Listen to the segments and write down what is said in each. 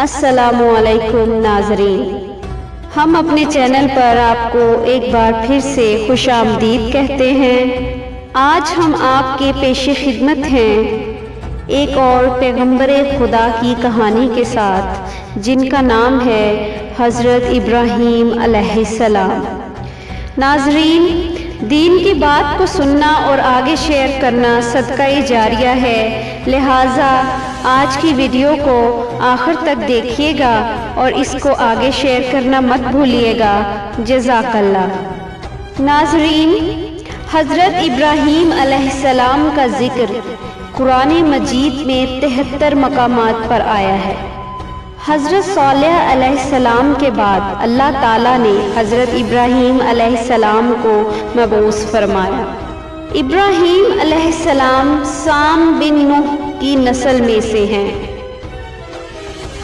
السلام علیکم ناظرین، ہم اپنے چینل پر آپ کو ایک بار پھر سے خوش آمدید کہتے ہیں۔ آج ہم آپ کے پیش خدمت ہیں ایک اور پیغمبر خدا کی کہانی کے ساتھ، جن کا نام ہے حضرت ابراہیم علیہ السلام۔ ناظرین، دین کی بات کو سننا اور آگے شیئر کرنا صدقہ جاریہ ہے، لہٰذا آج کی ویڈیو کو آخر تک دیکھیے گا اور اس کو آگے شیئر کرنا مت بھولیے گا۔ جزاک اللہ۔ ناظرین، حضرت ابراہیم علیہ السلام کا ذکر قرآن مجید میں 73 مقامات پر آیا ہے۔ حضرت صالح علیہ السلام کے بعد اللہ تعالیٰ نے حضرت ابراہیم علیہ السلام کو مبعوث فرمایا۔ ابراہیم علیہ السلام سام بن نوح کی نسل میں سے ہیں۔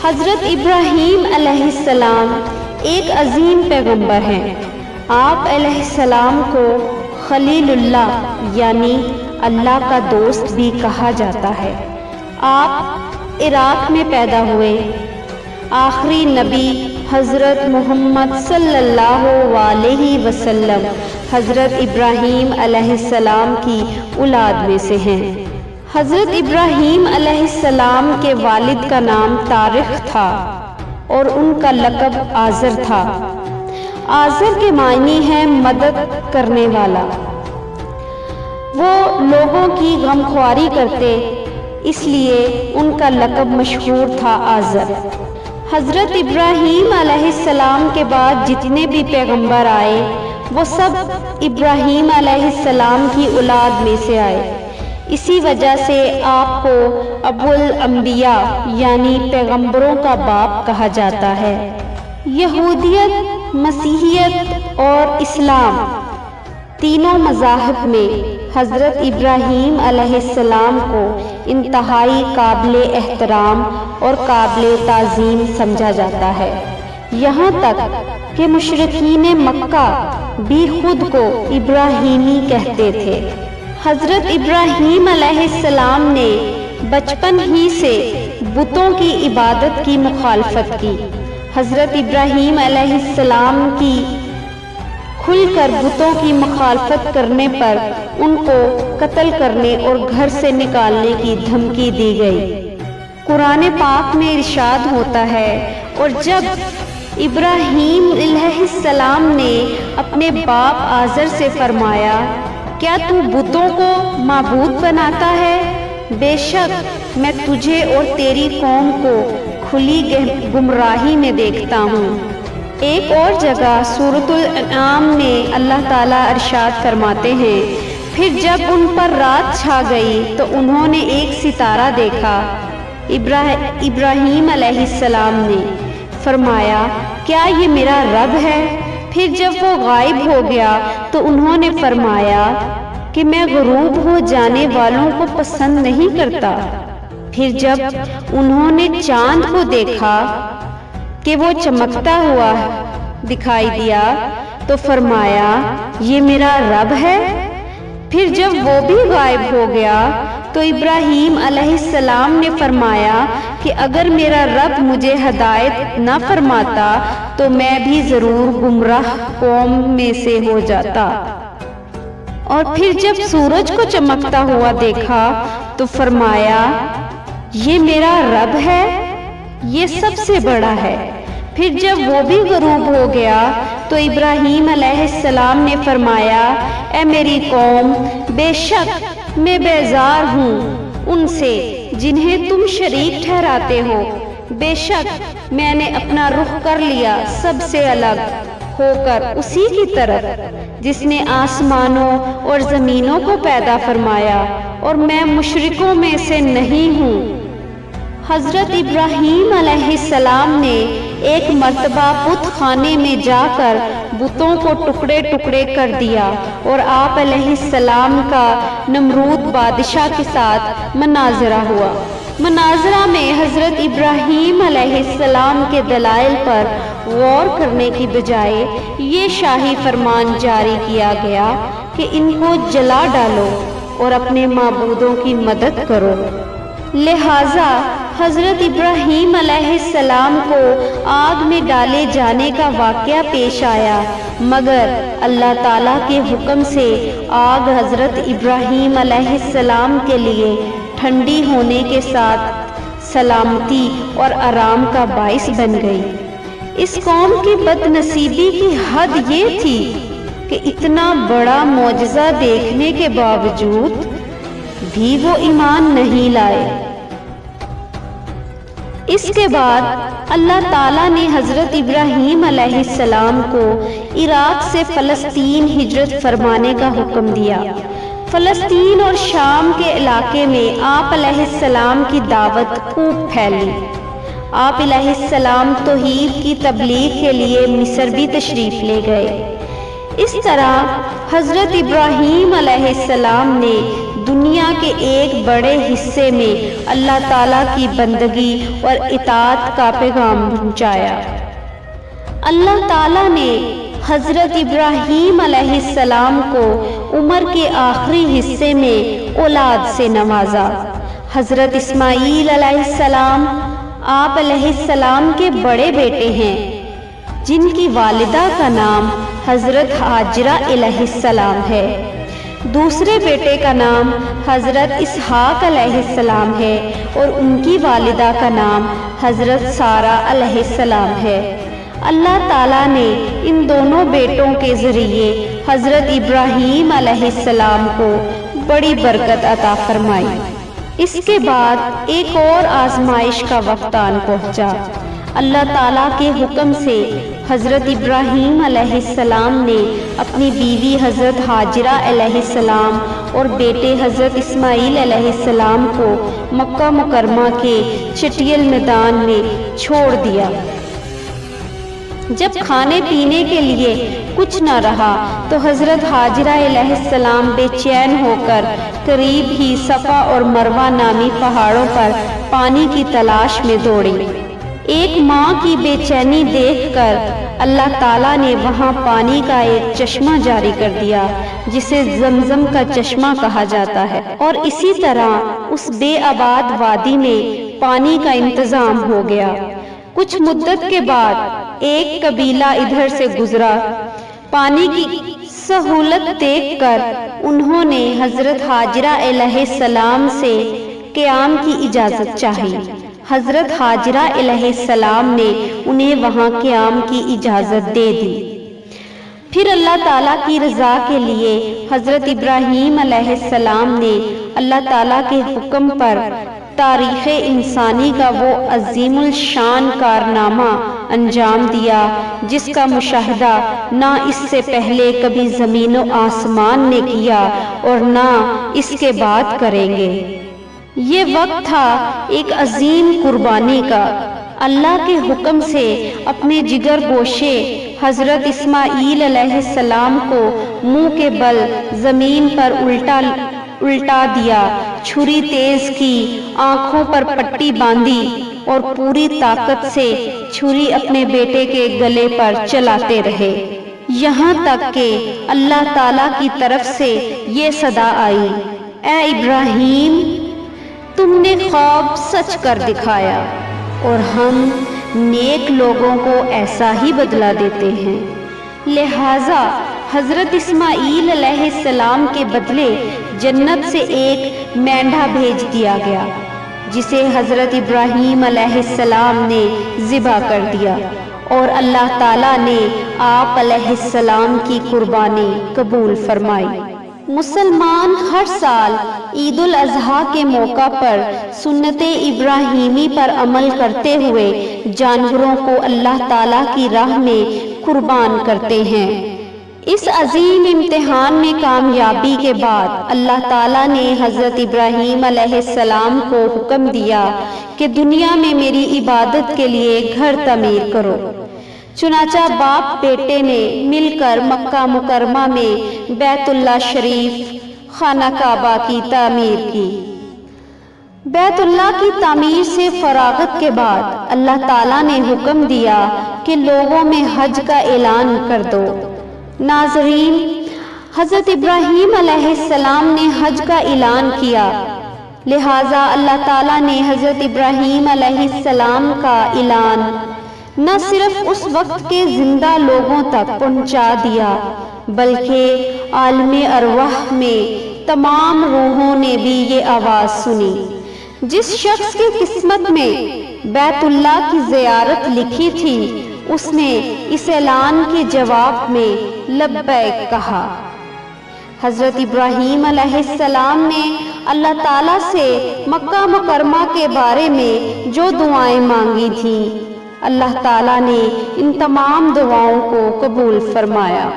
حضرت ابراہیم علیہ السلام ایک عظیم پیغمبر ہیں۔ آپ علیہ السلام کو خلیل اللہ یعنی اللہ کا دوست بھی کہا جاتا ہے۔ آپ عراق میں پیدا ہوئے۔ آخری نبی حضرت محمد صلی اللہ علیہ وسلم حضرت ابراہیم علیہ السلام کی اولاد میں سے ہیں۔ حضرت ابراہیم علیہ السلام کے والد کا نام طارق تھا اور ان کا لقب آزر تھا۔ آزر کے معنی ہے مدد کرنے والا۔ وہ لوگوں کی غمخواری کرتے، اس لیے ان کا لقب مشہور تھا آزر۔ حضرت ابراہیم علیہ السلام کے بعد جتنے بھی پیغمبر آئے وہ سب ابراہیم علیہ السلام کی اولاد میں سے آئے۔ اسی وجہ سے آپ کو ابو الانبیاء یعنی پیغمبروں کا باپ کہا جاتا ہے۔ یہودیت، مسیحیت اور اسلام تینوں مذاہب میں حضرت ابراہیم علیہ السلام کو انتہائی قابل احترام اور قابل تعظیم سمجھا جاتا ہے، یہاں تک کہ مشرکین مکہ بھی خود کو ابراہیمی کہتے تھے۔ حضرت ابراہیم علیہ السلام نے بچپن ہی سے بتوں کی عبادت کی مخالفت کی۔ حضرت ابراہیم علیہ السلام کی کھل کر بتوں کی مخالفت کرنے پر ان کو قتل کرنے اور گھر سے نکالنے کی دھمکی دی گئی۔ قرآن پاک میں ارشاد ہوتا ہے، اور جب ابراہیم علیہ السلام نے اپنے باپ آزر سے فرمایا، کیا تو بتوں کو معبود بناتا ہے؟ بے شک میں تجھے اور تیری قوم کو کھلی گمراہی میں دیکھتا ہوں۔ ایک اور جگہ سورۃ الانعام میں اللہ تعالیٰ ارشاد فرماتے ہیں، پھر جب ان پر رات چھا گئی تو انہوں نے ایک ستارہ دیکھا۔ ابراہیم علیہ السلام نے فرمایا، کیا یہ میرا رب ہے؟ پھر جب وہ غائب ہو گیا تو انہوں نے فرمایا کہ میں غروب ہو جانے والوں کو پسند نہیں کرتا۔ پھر جب انہوں نے چاند کو دیکھا کہ وہ چمکتا ہوا دکھائی دیا تو فرمایا، یہ میرا رب ہے۔ پھر جب وہ بھی غائب ہو گیا تو ابراہیم علیہ السلام نے فرمایا کہ اگر میرا رب مجھے ہدایت نہ فرماتا تو میں بھی ضرور گمراہ قوم میں سے ہو جاتا۔ اور پھر جب سورج کو چمکتا ہوا دیکھا تو فرمایا، یہ میرا رب ہے، یہ سب سے بڑا ہے۔ پھر جب وہ بھی غروب ہو گیا تو ابراہیم علیہ السلام نے فرمایا، اے میری قوم، بے شک میں بیزار ہوں ان سے جنہیں تم شریک ٹھہراتے ہو۔ بے شک میں نے اپنا رخ کر لیا سب سے الگ ہو کر اسی کی طرف جس نے آسمانوں اور زمینوں کو پیدا فرمایا، اور میں مشرکوں میں سے نہیں ہوں۔ حضرت ابراہیم علیہ السلام نے ایک مرتبہ بت خانے میں جا کر بتوں کو ٹکڑے ٹکڑے کر دیا، اور آپ علیہ السلام کا نمرود بادشاہ کے ساتھ مناظرہ ہوا۔ مناظرہ میں حضرت ابراہیم علیہ السلام کے دلائل پر غور کرنے کی بجائے یہ شاہی فرمان جاری کیا گیا کہ ان کو جلا ڈالو اور اپنے معبودوں کی مدد کرو۔ لہٰذا حضرت ابراہیم علیہ السلام کو آگ میں ڈالے جانے کا واقعہ پیش آیا، مگر اللہ تعالیٰ کے حکم سے آگ حضرت ابراہیم علیہ السلام کے لیے ٹھنڈی ہونے کے ساتھ سلامتی اور آرام کا باعث بن گئی۔ اس قوم کی بد نصیبی کی حد یہ تھی کہ اتنا بڑا معجزہ دیکھنے کے باوجود بھی وہ ایمان نہیں لائے۔ اس کے بعد اللہ تعالیٰ نے حضرت ابراہیم علیہ السلام کو عراق سے فلسطین ہجرت فرمانے کا حکم دیا۔ فلسطین اور شام کے علاقے میں آپ علیہ السلام کی دعوت خوب پھیلی۔ آپ علیہ السلام توحید کی تبلیغ کے لیے مصر بھی تشریف لے گئے۔ اس طرح حضرت ابراہیم علیہ السلام نے دنیا کے ایک بڑے حصے میں اللہ تعالیٰ کی بندگی اور اطاعت کا پیغام پہنچایا۔ اللہ تعالیٰ نے حضرت ابراہیم علیہ السلام کو عمر کے آخری حصے میں اولاد سے نوازا۔ حضرت اسماعیل علیہ السلام آپ علیہ السلام کے بڑے بیٹے ہیں، جن کی والدہ کا نام حضرت ہاجرہ علیہ السلام ہے۔ دوسرے بیٹے کا نام حضرت اسحاق علیہ السلام ہے اور ان کی والدہ کا نام حضرت سارہ علیہ السلام ہے۔ اللہ تعالیٰ نے ان دونوں بیٹوں کے ذریعے حضرت ابراہیم علیہ السلام کو بڑی برکت عطا فرمائی۔ اس کے بعد ایک اور آزمائش کا وقت آن پہنچا۔ اللہ تعالیٰ کے حکم سے حضرت ابراہیم علیہ السلام نے اپنی بیوی حضرت ہاجرہ علیہ السلام اور بیٹے حضرت اسماعیل علیہ السلام کو مکہ مکرمہ کے چٹیل میدان میں چھوڑ دیا۔ جب کھانے پینے کے لیے کچھ نہ رہا تو حضرت ہاجرہ علیہ السلام بے چین ہو کر قریب ہی صفا اور مروہ نامی پہاڑوں پر پانی کی تلاش میں دوڑی۔ ایک ماں کی بے چینی دیکھ کر اللہ تعالیٰ نے وہاں پانی کا ایک چشمہ جاری کر دیا، جسے زمزم کا چشمہ کہا جاتا ہے، اور اسی طرح اس بے آباد وادی میں پانی کا انتظام ہو گیا۔ کچھ مدت کے بعد ایک قبیلہ ادھر سے گزرا۔ پانی کی سہولت دیکھ کر انہوں نے حضرت ہاجرہ علیہ السلام سے قیام کی اجازت چاہی۔ حضرت ہاجرہ علیہ السلام نے انہیں وہاں قیام کی اجازت دے دی۔ پھر اللہ تعالیٰ کی رضا کے لیے حضرت ابراہیم علیہ السلام نے اللہ تعالیٰ کے حکم پر تاریخ انسانی کا وہ عظیم الشان کارنامہ انجام دیا جس کا مشاہدہ نہ اس سے پہلے کبھی زمین و آسمان نے کیا اور نہ اس کے بعد کریں گے۔ یہ وقت تھا ایک عظیم قربانی کا۔ اللہ کے حکم سے اپنے جگر گوشے حضرت اسماعیل علیہ السلام کو منہ کے بل زمین پر الٹا دیا، چھری تیز کی، آنکھوں پر پٹی باندھی اور پوری طاقت سے چھری اپنے بیٹے کے گلے پر چلاتے رہے، یہاں تک کہ اللہ تعالیٰ کی طرف سے یہ صدا آئی، اے ابراہیم، تم نے خواب سچ کر دکھایا اور ہم نیک لوگوں کو ایسا ہی بدلہ دیتے ہیں۔ لہٰذا حضرت اسماعیل علیہ السلام کے بدلے جنت سے ایک مینڈھا بھیج دیا گیا، جسے حضرت ابراہیم علیہ السلام نے ذبح کر دیا، اور اللہ تعالیٰ نے آپ علیہ السلام کی قربانی قبول فرمائی۔ مسلمان ہر سال عید الاضحیٰ کے موقع پر سنت ابراہیمی پر عمل کرتے ہوئے جانوروں کو اللہ تعالیٰ کی راہ میں قربان کرتے ہیں۔ اس عظیم امتحان میں کامیابی کے بعد اللہ تعالیٰ نے حضرت ابراہیم علیہ السلام کو حکم دیا کہ دنیا میں میری عبادت کے لیے گھر تعمیر کرو۔ چنانچہ باپ بیٹے نے مل کر مکہ مکرمہ میں بیت اللہ شریف خانہ کعبہ کی تعمیر کی۔ بیت اللہ کی تعمیر سے فراغت کے بعد اللہ تعالیٰ نے حکم دیا کہ لوگوں میں حج کا اعلان کر دو۔ ناظرین، حضرت ابراہیم علیہ السلام نے حج کا اعلان کیا لہٰذا اللہ تعالیٰ نے حضرت ابراہیم علیہ السلام کا اعلان نہ صرف اس وقت کے زندہ لوگوں تک پہنچا دیا بلکہ عالم ارواح میں تمام روحوں نے بھی یہ آواز سنی۔ جس شخص کی قسمت میں بیت اللہ کی زیارت لکھی تھی اس نے اس اعلان کے جواب میں لبیک کہا۔ حضرت ابراہیم علیہ السلام نے اللہ تعالیٰ سے مکہ مکرمہ کے بارے میں جو دعائیں مانگی تھیں اللہ تعالیٰ نے ان تمام دعاؤں کو قبول فرمایا۔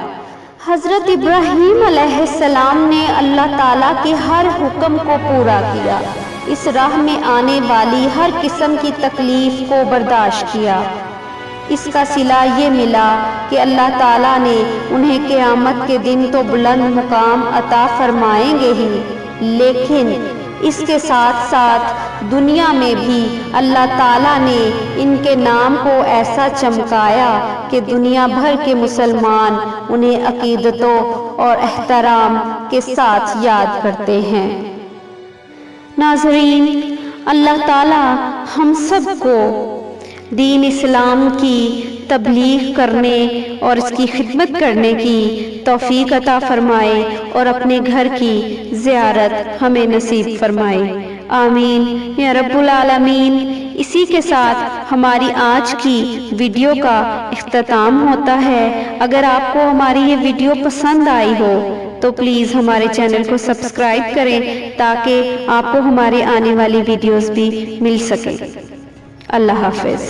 حضرت ابراہیم علیہ السلام نے اللہ تعالیٰ کے ہر حکم کو پورا کیا، اس راہ میں آنے والی ہر قسم کی تکلیف کو برداشت کیا۔ اس کا صلہ یہ ملا کہ اللہ تعالیٰ نے انہیں قیامت کے دن تو بلند مقام عطا فرمائیں گے ہی، لیکن اس کے ساتھ ساتھ دنیا میں بھی اللہ تعالیٰ نے ان کے نام کو ایسا چمکایا کہ دنیا بھر کے مسلمان انہیں عقیدتوں اور احترام کے ساتھ یاد کرتے ہیں۔ ناظرین، اللہ تعالیٰ ہم سب کو دین اسلام کی تبلیغ کرنے اور اس کی خدمت کرنے کی توفیق عطا فرمائے اور اپنے گھر کی زیارت ہمیں نصیب فرمائے، آمین یا رب العالمین۔ اسی کے ساتھ ہماری آج کی ویڈیو کا اختتام ہوتا ہے۔ اگر آپ کو ہماری یہ ویڈیو پسند آئی ہو تو پلیز ہمارے چینل کو سبسکرائب کریں تاکہ آپ کو ہماری آنے والی ویڈیوز بھی مل سکیں۔ اللہ حافظ۔